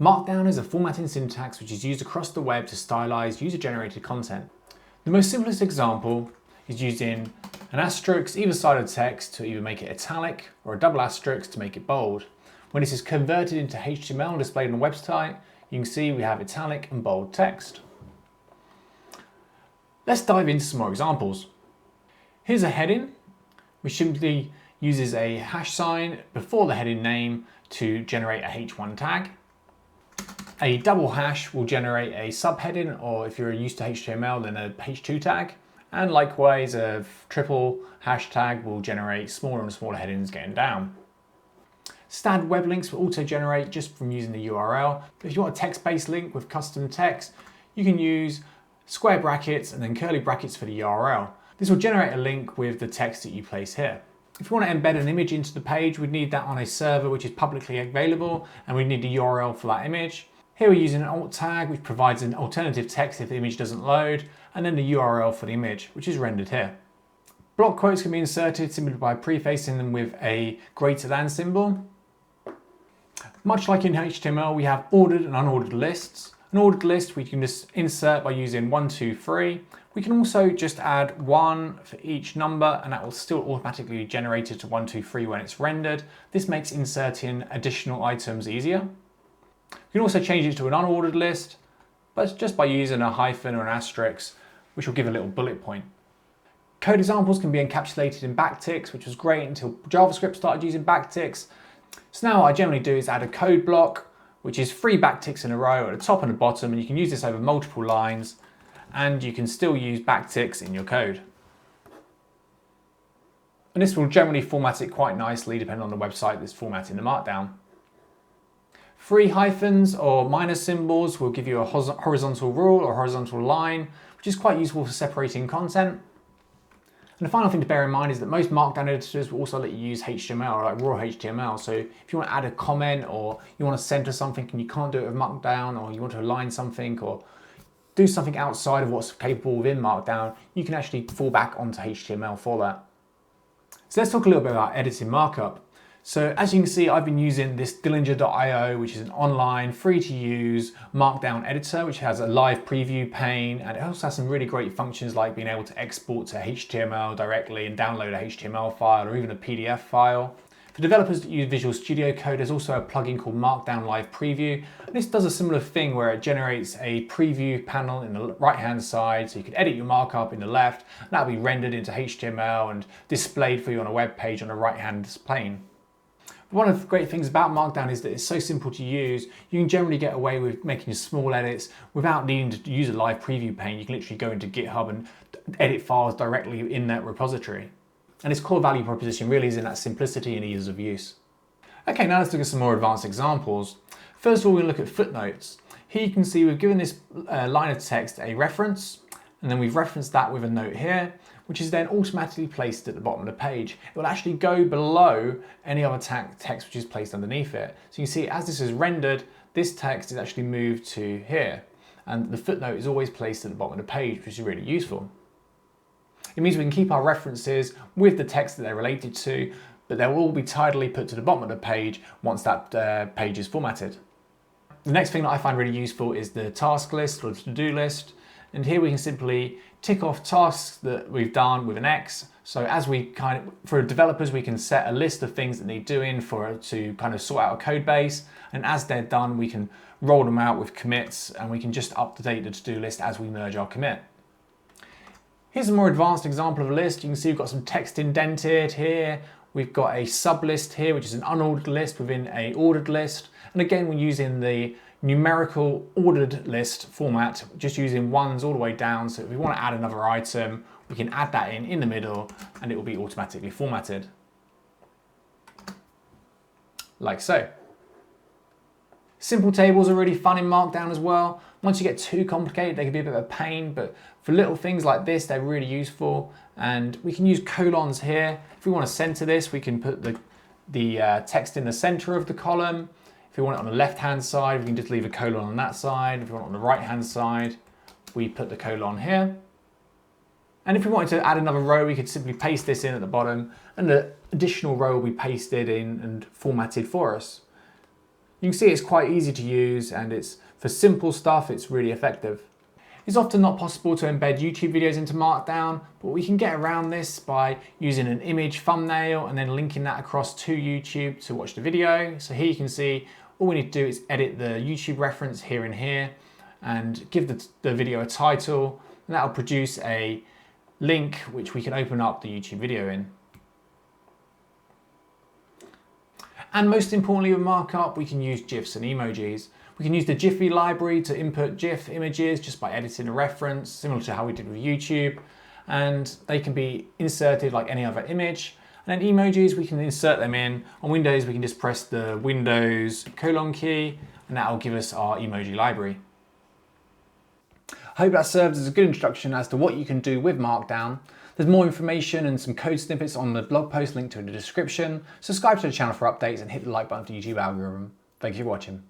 Markdown is a formatting syntax which is used across the web to stylize user-generated content. The most simplest example is using an asterisk either side of text to either make it italic or a double asterisk to make it bold. When this is converted into HTML and displayed on a website, you can see we have italic and bold text. Let's dive into some more examples. Here's a heading, which simply uses a hash sign before the heading name to generate a H1 tag. A double hash will generate a subheading, or if you're used to HTML, then a H2 tag. And likewise, a triple hashtag will generate smaller and smaller headings getting down. Standard web links will auto generate just from using the URL. But if you want a text-based link with custom text, you can use square brackets and then curly brackets for the URL. This will generate a link with the text that you place here. If you want to embed an image into the page, we'd need that on a server which is publicly available, and we need the URL for that image. Here we're using an alt tag, which provides an alternative text if the image doesn't load, and then the URL for the image, which is rendered here. Block quotes can be inserted simply by prefacing them with a greater than symbol. Much like in HTML, we have ordered and unordered lists. An ordered list we can just insert by using 1, 2, 3. We can also just add 1 for each number, and that will still automatically be generated to 1, 2, 3 when it's rendered. This makes inserting additional items easier. You can also change it to an unordered list, but just by using a hyphen or an asterisk, which will give a little bullet point. Code examples can be encapsulated in backticks, which was great until JavaScript started using backticks. So now what I generally do is add a code block, which is 3 backticks in a row at the top and the bottom, and you can use this over multiple lines, and you can still use backticks in your code. And this will generally format it quite nicely depending on the website that's formatting the Markdown. 3 hyphens or minus symbols will give you a horizontal rule or horizontal line, which is quite useful for separating content. And the final thing to bear in mind is that most Markdown editors will also let you use HTML, like raw HTML. So if you want to add a comment, or you want to center something and you can't do it with Markdown, or you want to align something or do something outside of what's capable within Markdown, you can actually fall back onto HTML for that. So let's talk a little bit about editing markup. So as you can see, I've been using this Dillinger.io, which is an online, free to use Markdown editor, which has a live preview pane, and it also has some really great functions like being able to export to HTML directly and download a HTML file or even a PDF file. For developers that use Visual Studio Code, there's also a plugin called Markdown Live Preview. And this does a similar thing where it generates a preview panel in the right-hand side, so you can edit your markup in the left, and that'll be rendered into HTML and displayed for you on a web page on the right-hand pane. One of the great things about Markdown is that it's so simple to use. You can generally get away with making small edits without needing to use a live preview pane. You can literally go into GitHub and edit files directly in that repository. And its core value proposition really is in that simplicity and ease of use. Okay, now let's look at some more advanced examples. First of all, we're going to look at footnotes. Here you can see we've given this line of text a reference, and then we've referenced that with a note here, which is then automatically placed at the bottom of the page. It will actually go below any other text which is placed underneath it. So you can see as this is rendered, this text is actually moved to here, and the footnote is always placed at the bottom of the page, which is really useful. It means we can keep our references with the text that they're related to, but they'll all be tidily put to the bottom of the page once that page is formatted. The next thing that I find really useful is the task list or the to-do list. And here we can simply tick off tasks that we've done with an X. So as we for developers, we can set a list of things that need doing to kind of sort out a code base. And as they're done, we can roll them out with commits, and we can just update the to-do list as we merge our commit. Here's a more advanced example of a list. You can see we've got some text indented here. We've got a sub list here, which is an unordered list within a ordered list. And again, we're using the numerical ordered list format, just using ones all the way down. So if we want to add another item, we can add that in the middle, and it will be automatically formatted. Like so. Simple tables are really fun in Markdown as well. Once you get too complicated, they can be a bit of a pain, but for little things like this, they're really useful. And we can use colons here. If we want to center this, we can put the text in the center of the column. If we want it on the left-hand side, we can just leave a colon on that side. If we want it on the right-hand side, we put the colon here. And if we wanted to add another row, we could simply paste this in at the bottom, and the additional row will be pasted in and formatted for us. You can see it's quite easy to use, and it's for simple stuff, it's really effective. It's often not possible to embed YouTube videos into Markdown, but we can get around this by using an image thumbnail and then linking that across to YouTube to watch the video. So here you can see all we need to do is edit the YouTube reference here and here and give the video a title, and that'll produce a link which we can open up the YouTube video in. And most importantly with markup, we can use GIFs and emojis. We can use the Jiffy library to input GIF images just by editing a reference, similar to how we did with YouTube. And they can be inserted like any other image. And then emojis, we can insert them in. On Windows, we can just press the Windows : key, and that will give us our emoji library. I hope that served as a good introduction as to what you can do with Markdown. There's more information and some code snippets on the blog post linked to in the description. Subscribe to the channel for updates and hit the like button for the YouTube algorithm. Thank you for watching.